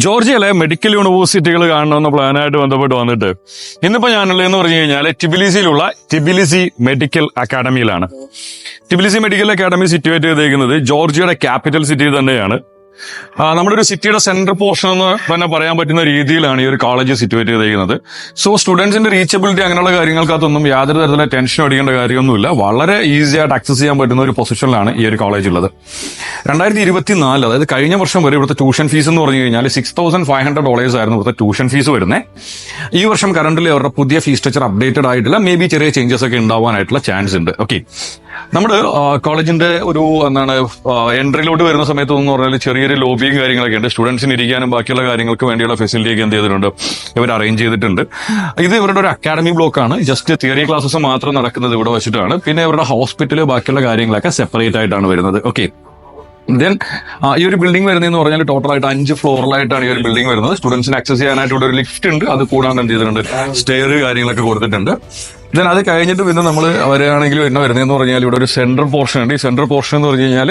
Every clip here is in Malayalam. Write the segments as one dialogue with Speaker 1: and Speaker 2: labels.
Speaker 1: ജോർജിയയിലെ മെഡിക്കൽ യൂണിവേഴ്സിറ്റികൾ കാണണമെന്ന പ്ലാനായിട്ട് ബന്ധപ്പെട്ട് വന്നിട്ട് ഇന്നിപ്പോ ഞാനുള്ളതെന്ന് പറഞ്ഞു കഴിഞ്ഞാൽ ടിബിലിസിയിലുള്ള ടിബിലിസി മെഡിക്കൽ അക്കാഡമിയിലാണ്. ടിബിലിസി മെഡിക്കൽ അക്കാഡമി സിറ്റുവേറ്റ് ചെയ്തിരിക്കുന്നത് ജോർജിയയുടെ ക്യാപിറ്റൽ സിറ്റി തന്നെയാണ്. നമ്മുടെ ഒരു സിറ്റിയുടെ സെൻട്രൽ പോർഷൻ എന്ന് തന്നെ പറയാൻ പറ്റുന്ന രീതിയിലാണ് ഈ ഒരു കോളേജ് സിറ്റുവേറ്റ് ചെയ്തിരിക്കുന്നത്. സോ സ്റ്റുഡൻസിന്റെ റീച്ചബിലിറ്റി അങ്ങനെയുള്ള കാര്യങ്ങൾക്കകത്തൊന്നും യാതൊരു തരത്തിലുള്ള ടെൻഷൻ അടിക്കേണ്ട കാര്യമൊന്നുമില്ല. വളരെ ഈസി ആയിട്ട് ആക്സസ് ചെയ്യാൻ പറ്റുന്ന ഒരു പൊസിഷനിലാണ് ഈ ഒരു കോളേജ് ഉള്ളത്. 2024 അതായത് കഴിഞ്ഞ വർഷം വരെ ഇവിടുത്തെ ട്യൂഷൻ ഫീസ് എന്ന് പറഞ്ഞു കഴിഞ്ഞാൽ $6,500 ആയിരുന്നു ഇവിടുത്തെ ട്യൂഷൻ ഫീസ് വരുന്നത്. ഈ വർഷം കറന്റിൽ അവരുടെ പുതിയ ഫീസ് സ്ട്രക്ചർ അപ്ഡേറ്റഡ് ആയിട്ടില്ല. മേ ബി ചെറിയ ചേഞ്ചസ് ഒക്കെ ഉണ്ടാവാനായിട്ടുള്ള ചാൻസ് ഉണ്ട്. ഓക്കെ, നമ്മുടെ കോളേജിന്റെ ഒരു എൻട്രിയിലോട്ട് വരുന്ന സമയത്ത് എന്ന് പറഞ്ഞാൽ ചെറിയൊരു ലോബിയും കാര്യങ്ങളൊക്കെ ഉണ്ട്. സ്റ്റുഡൻസിന് ഇരിക്കാനും ബാക്കിയുള്ള കാര്യങ്ങൾക്ക് വേണ്ടിയുള്ള ഫെസിലിറ്റി ഒക്കെ എന്ത് ചെയ്തിട്ടുണ്ട്, ഇവർ അറേഞ്ച് ചെയ്തിട്ടുണ്ട്. ഇത് ഇവരുടെ ഒരു അക്കാഡമി ബ്ലോക്കാണ്. ജസ്റ്റ് തിയറി ക്ലാസ്സസ് മാത്രം നടക്കുന്നത് ഇവിടെ വെച്ചിട്ടാണ്. പിന്നെ ഇവരുടെ ഹോസ്പിറ്റല് ബാക്കിയുള്ള കാര്യങ്ങളൊക്കെ സെപ്പറേറ്റ് ആയിട്ടാണ് വരുന്നത്. ഓക്കെ, ദെൻ ഈ ഒരു ബിൽഡിംഗ് വരുന്നതെന്ന് പറഞ്ഞാൽ ടോട്ടലായിട്ട് 5 ഫ്ലോറിലായിട്ടാണ് ഈ ഒരു ബിൽഡിംഗ് വരുന്നത്. സ്റ്റുഡൻസിന് ആക്സസ് ചെയ്യാനായിട്ട് ഇവിടെ ഒരു ലിഫ്റ്റ് ഉണ്ട്. അത് കൂടാണ്ട് എന്ത് ചെയ്തിട്ടുണ്ട്, സ്റ്റെയർ കാര്യങ്ങളൊക്കെ കൊടുത്തിട്ടുണ്ട്. ദെൻ അത് കഴിഞ്ഞിട്ട് പിന്നെ നമ്മൾ വരികയാണെങ്കിൽ എന്നെ വരുന്നതെന്ന് പറഞ്ഞാൽ ഇവിടെ ഒരു സെൻട്രൽ പോർഷൻ ഉണ്ട്. ഈ സെൻട്രൽ പോർഷൻ എന്ന് പറഞ്ഞു കഴിഞ്ഞാൽ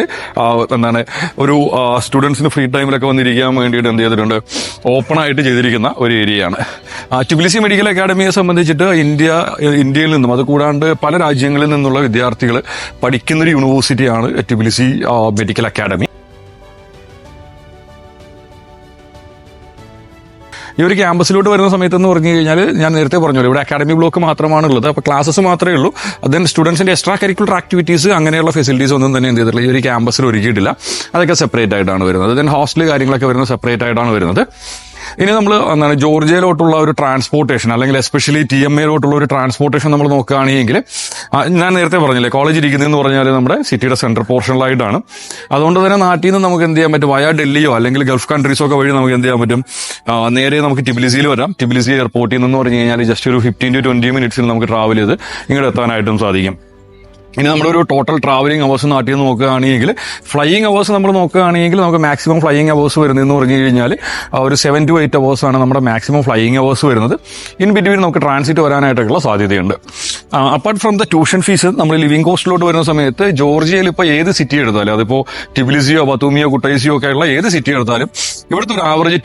Speaker 1: ഒരു സ്റ്റുഡൻസിന് ഫ്രീ ടൈമിലൊക്കെ വന്നിരിക്കാൻ വേണ്ടിയിട്ട് എന്ത് ചെയ്തിട്ടുണ്ട്, ഓപ്പൺ ആയിട്ട് ചെയ്തിരിക്കുന്ന ഒരു ഏരിയയാണ്. ടിബിലിസി മെഡിക്കൽ അക്കാഡമിയെ സംബന്ധിച്ചിട്ട് ഇന്ത്യയിൽ നിന്നും അത് കൂടാണ്ട് പല രാജ്യങ്ങളിൽ നിന്നുള്ള വിദ്യാർത്ഥികൾ പഠിക്കുന്നൊരു യൂണിവേഴ്സിറ്റിയാണ് ടിബിലിസി മെഡിക്കൽ അക്കാഡമി. ഈ ഒരു ക്യാമ്പസിലോട്ട് വരുന്ന സമയത്ത് എന്ന് പറഞ്ഞു കഴിഞ്ഞാൽ ഞാൻ നേരത്തെ പറഞ്ഞല്ലോ, ഇവിടെ അക്കാഡമി ബ്ലോക്ക് മാത്രമാണ് ഉള്ളത്. അപ്പോൾ ക്ലാസ്സസ് മാത്രമേ ഉള്ളൂ. ദെൻ സ്റ്റുഡൻസിന്റെ എക്സ്ട്രാ കരിക്കുലർ ആക്ടിവിറ്റീസ് അങ്ങനെയുള്ള ഫെസിലിറ്റീസ് ഒന്നും തന്നെ എന്ത് ചെയ്തിട്ടില്ല, ഈ ഒരു ക്യാമ്പസിൽ ഒരുക്കിയിട്ടില്ല. അതൊക്കെ സെപ്പറേറ്റ് ആയിട്ടാണ് വരുന്നത്. ദെൻ ഹോസ്റ്റൽ കാര്യങ്ങളൊക്കെ വരുന്നത് സെപ്പറേറ്റ് ആയിട്ടാണ് വരുന്നത്. ഇനി നമ്മൾ ജോർജിയയിലോട്ടുള്ള ഒരു ട്രാൻസ്പോർട്ടേഷൻ അല്ലെങ്കിൽ എസ്പെഷ്യലി TMAയിലോട്ടുള്ള ഒരു ട്രാൻസ്പോർട്ടേഷൻ നമ്മൾ നോക്കുകയാണെങ്കിൽ, ഞാൻ നേരത്തെ പറഞ്ഞില്ലേ കോളേജ് ഇരിക്കുന്നതെന്ന് പറഞ്ഞാൽ നമ്മുടെ സിറ്റിയുടെ സെൻട്രൽ പോർഷനിലായിട്ടാണ്. അതുകൊണ്ട് തന്നെ നാട്ടിൽ നിന്ന് നമുക്ക് എന്ത് ചെയ്യാൻ പറ്റും, വയ ഡൽഹിയോ അല്ലെങ്കിൽ ഗൾഫ് കൺട്രീസോ ഒക്കെ വഴി നമുക്ക് എന്ത് ചെയ്യാൻ പറ്റും, നേരെ നമുക്ക് ടിബിലിസിയിൽ വരാം. ടിബിലിസി എയർപോർട്ടിൽ നിന്ന് പറഞ്ഞു കഴിഞ്ഞാൽ ജസ്റ്റ് ഒരു 15 to 20 മിനിറ്റ്സിൽ നമുക്ക് ട്രാവൽ ചെയ്ത് ഇങ്ങോട്ട് എത്താനായിട്ടും സാധിക്കും. ഇനി നമ്മുടെ ഒരു ടോട്ടൽ ട്രാവലിംഗ് അവേഴ്സ് നാട്ടിൽ നിന്ന് നോക്കുകയാണെങ്കിൽ, ഫ്ലൈയിങ് അവേഴ്സ് നമ്മൾ നോക്കുകയാണെങ്കിൽ നമുക്ക് മാക്സിമം ഫ്ലൈയിങ് അവേഴ്സ് വരുന്നതെന്ന് പറഞ്ഞു കഴിഞ്ഞാൽ ഒരു 7 to 8 hours ആണ് നമ്മുടെ മാക്സിമം ഫ്ലൈയിങ് അവേഴ്സ് വരുന്നത്. ഇൻ ബിറ്റ്വീൻ നമുക്ക് ട്രാൻസിറ്റ് വരാനായിട്ടുള്ള സാധ്യതയുണ്ട്. Apart from the tuition fees, നമ്മൾ ലിവിംഗ് കോസ്റ്റിലോട്ട് വരുന്ന സമയത്ത് ജോർജിയയിൽ ഇപ്പോൾ ഏത് സിറ്റി എടുത്താലും, അതിപ്പോൾ ടിബിലിസിയോ ബത്തൂമിയോ കുട്ടൈസിയോ ഒക്കെ ഉള്ള ഏത് സിറ്റി എടുത്താലും ഇവിടുത്തെ ഒരു ആവറേജ്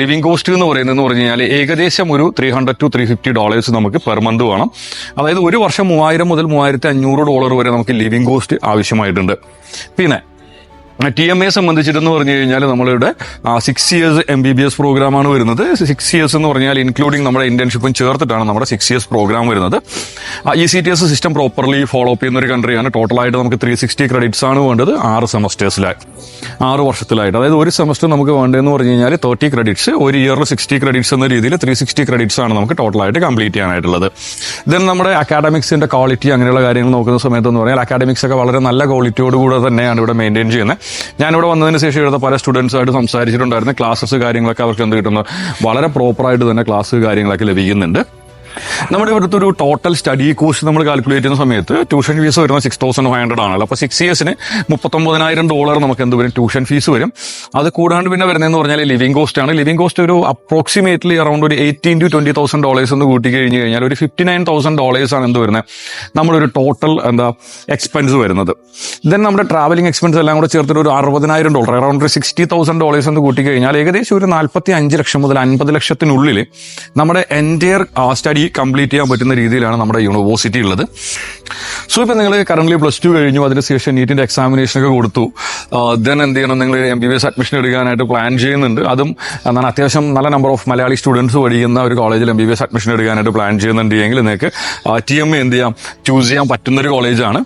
Speaker 1: ലിവിംഗ് കോസ്റ്റ് എന്ന് പറയുന്നതെന്ന് പറഞ്ഞു കഴിഞ്ഞാൽ ഏകദേശം ഒരു $300 to $350 നമുക്ക് പെർ മന്ത് വേണം. അതായത് ഒരു വർഷം $3,000 മുതൽ $3,500 വരെ നമുക്ക് ലിവിംഗ് കോസ്റ്റ് ആവശ്യമായിട്ടുണ്ട്. പിന്നെ TMA സംബന്ധിച്ചിട്ടെന്ന് പറഞ്ഞു കഴിഞ്ഞാൽ നമ്മളിവിടെ 6 years MBBS പ്രോഗ്രാമാണ് വരുന്നത്. 6 years എന്ന് പറഞ്ഞാൽ ഇൻക്ലൂഡിങ് നമ്മുടെ ഇന്റേൺഷിപ്പും ചേർത്തിട്ടാണ് നമ്മുടെ 6 years പ്രോഗ്രാം വരുന്നത്. ECTS system properly follow up ചെയ്യുന്ന ഒരു കൺട്രിയാണ്. ടോട്ടലായിട്ട് നമുക്ക് 360 credits ആണ് വേണ്ടത് 6 സെമസ്റ്റേഴ്സിലായി, 6 വർഷത്തിലായിട്ട്. അതായത് ഒരു സെമസ്റ്റർ നമുക്ക് വേണ്ടതെന്ന് പറഞ്ഞു കഴിഞ്ഞാൽ 30 credits, ഒരു ഇയറിൽ 60 credits എന്ന രീതിയിൽ 360 credits ആണ് നമുക്ക് ടോട്ടലായിട്ട് കംപ്ലീറ്റ് ചെയ്യാനായിട്ടുള്ളത്. ദെൻ നമ്മുടെ അക്കാഡമിക്സിന്റെ ക്വാളിറ്റി അങ്ങനെയുള്ള കാര്യങ്ങൾ നോക്കുന്ന സമയത്ത് എന്ന് പറഞ്ഞാൽ അക്കാഡമിക്സ് ഒക്കെ വളരെ നല്ല ക്വാളിറ്റിയോടുകൂടെ തന്നെയാണ് ഇവിടെ മെയിൻറ്റെയിൻ ചെയ്യുന്നത്. ഞാനിവിടെ വന്നതിന് ശേഷം ഇവിടുത്തെ പല സ്റ്റുഡൻസായിട്ട് സംസാരിച്ചിട്ടുണ്ടായിരുന്നു. ക്ലാസ്സസ് കാര്യങ്ങളൊക്കെ അവർക്ക് എന്ത് കിട്ടുന്നത്, വളരെ പ്രോപ്പറായിട്ട് തന്നെ ക്ലാസ് കാര്യങ്ങളൊക്കെ ലഭിക്കുന്നുണ്ട്. നമ്മുടെ ഇവിടുത്തെ ഒരു ടോട്ടൽ സ്റ്റഡി കോസ്റ്റ് നമ്മൾ കാൽക്കുലേറ്റ് ചെയ്യുന്ന സമയത്ത് ട്യൂഷൻ ഫീസ് വരുന്നത് $6,500 ആണല്ലോ. അപ്പോൾ 6 yearsന് $39,000 നമുക്ക് എന്ത് വരും, ട്യൂഷൻ ഫീസ് വരും. അത് കൂടാണ്ട് പിന്നെ വരുന്നതെന്ന് പറഞ്ഞാൽ ലിവിംഗ് കോസ്റ്റ് ആണ്. ലിവിംഗ് കോസ്റ്റ് ഒരു അപ്രോക്സിമേറ്റ്ലി അറൌണ്ട് ഒരു $18,000 to $20,000 എന്ന് കൂട്ടി കഴിഞ്ഞ് കഴിഞ്ഞാൽ ഒരു $59,000 ആണ് എന്ത് വരുന്നത്, നമ്മളൊരു ടോട്ടൽ എക്സ്പെൻസ് വരുന്നത്. ദെൻ നമ്മുടെ ട്രാവലിംഗ് എക്സ്പെൻസ് എല്ലാം കൂടെ ചേർത്തിട്ട് ഒരു $60,000 അറൌണ്ട് ഒരു $60,000 എന്ന് കൂട്ടി കഴിഞ്ഞാൽ ഏകദേശം ഒരു 45 ലക്ഷം മുതൽ 50 ലക്ഷത്തിനുള്ളിൽ നമ്മുടെ എൻറ്റയർ സ്റ്റഡി കംപ്ലീറ്റ് ചെയ്യാൻ പറ്റുന്ന രീതിയിലാണ് നമ്മുടെ യൂണിവേഴ്സിറ്റി ഉള്ളത്. സോ ഇപ്പം നിങ്ങൾ കറന്റ് +2 കഴിഞ്ഞു, അതിനുശേഷം നീറ്റിന്റെ എക്സാമിനേഷനൊക്കെ കൊടുത്തു. ദെൻ എന്ത് ചെയ്യണം, നിങ്ങൾ MBBS അഡ്മിഷൻ എടുക്കാനായിട്ട് പ്ലാൻ ചെയ്യുന്നുണ്ട്. അതും അത്യാവശ്യം നല്ല നമ്പർ ഓഫ് മലയാളി സ്റ്റുഡൻസ് പഠിക്കുന്ന ഒരു കോളേജിൽ MBBS അഡ്മിഷൻ എടുക്കാനായിട്ട് പ്ലാൻ ചെയ്യുന്നുണ്ടെങ്കിൽ നിങ്ങൾക്ക് TMA എന്ത് ചെയ്യാം, ചൂസ് ചെയ്യാൻ പറ്റുന്ന ഒരു കോളേജാണ്.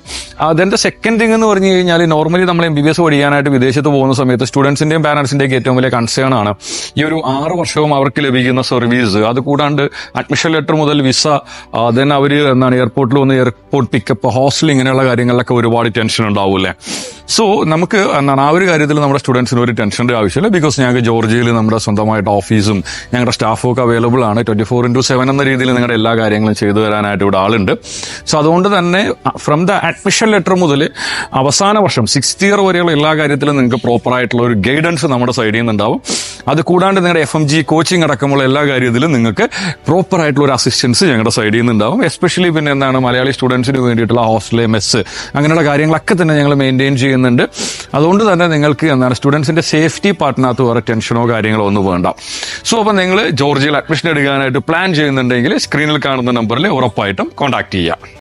Speaker 1: അതിന്റെ സെക്കൻഡ് തിങ് എന്ന് പറഞ്ഞു കഴിഞ്ഞാൽ, നോർമലി നമ്മൾ MBBS പഠിക്കാനായിട്ട് വിദേശത്ത് പോകുന്ന സമയത്ത് സ്റ്റുഡൻസിന്റെയും പാരന്റ്സിന്റെയും ഏറ്റവും വലിയ കൺസേൺ ആണ് ഈ ഒരു 6 വർഷവും അവർക്ക് ലഭിക്കുന്ന സർവീസ്. അത് കൂടാണ്ട് അഡ്മിഷൻ ലെറ്റർ മുതൽ വിസ, ദെൻ അവർ എയർപോർട്ടിൽ വന്ന് എയർപോർട്ട് പിക്കപ്പ്, ഹോസ്റ്റൽ, ഇങ്ങനെയുള്ള കാര്യങ്ങളിലൊക്കെ ഒരുപാട് ടെൻഷൻ ഉണ്ടാവൂല്ലേ. സോ നമുക്ക് ആ ഒരു കാര്യത്തിൽ നമ്മുടെ സ്റ്റുഡൻസിന് ഒരു ടെൻഷൻ്റെ ആവശ്യമില്ല. ബിക്കോസ് ഞങ്ങൾക്ക് ജോർജിയയിൽ നമ്മുടെ സ്വന്തമായിട്ട് ഓഫീസും ഞങ്ങളുടെ സ്റ്റാഫും ഒക്കെ അവൈലബിൾ ആണ്. 24/7 എന്ന രീതിയിൽ നിങ്ങളുടെ എല്ലാ കാര്യങ്ങളും ചെയ്തു തരാനായിട്ട് ഇവിടെ ആളുണ്ട്. സോ അതുകൊണ്ട് തന്നെ ഫ്രം ദ അഡ്മിഷൻ ലെറ്റർ മുതൽ അവസാന വർഷം 6th year വരെയുള്ള എല്ലാ കാര്യത്തിലും നിങ്ങൾക്ക് പ്രോപ്പറായിട്ടുള്ള ഒരു ഗൈഡൻസ് നമ്മുടെ സൈഡിൽ നിന്നുണ്ടാവും. അത് കൂടാണ്ട് നിങ്ങളുടെ FMG കോച്ചിങ് അടക്കമുള്ള എല്ലാ കാര്യത്തിലും നിങ്ങൾക്ക് പ്രോപ്പർ ആയിട്ടുള്ള ഒരു അസിസ്റ്റൻസ് ഞങ്ങളുടെ സൈഡിൽ നിന്ന് ഉണ്ടാവും. എസ്പെഷ്യലി പിന്നെ എന്താണ് മലയാളി സ്റ്റുഡൻസിന് വേണ്ടിയിട്ടുള്ള ഹോസ്റ്റല്, മെസ്സ് അങ്ങനെയുള്ള കാര്യങ്ങളൊക്കെ തന്നെ ഞങ്ങൾ മെയിൻറ്റെയിൻ ചെയ്യുന്നുണ്ട്. അതുകൊണ്ട് തന്നെ നിങ്ങൾക്ക് എന്താണ് സ്റ്റുഡൻസിന്റെ സേഫ്റ്റി പാർട്ടിനകത്ത് വേറെ ടെൻഷനോ കാര്യങ്ങളോ ഒന്നും വേണ്ട. സോ അപ്പോൾ നിങ്ങൾ ജോർജിയയിൽ അഡ്മിഷൻ എടുക്കാനായിട്ട് പ്ലാൻ ചെയ്യുന്നുണ്ടെങ്കിൽ സ്ക്രീനിൽ കാണുന്ന നമ്പറിൽ ഉറപ്പായിട്ടും കോൺടാക്ട് ചെയ്യുക.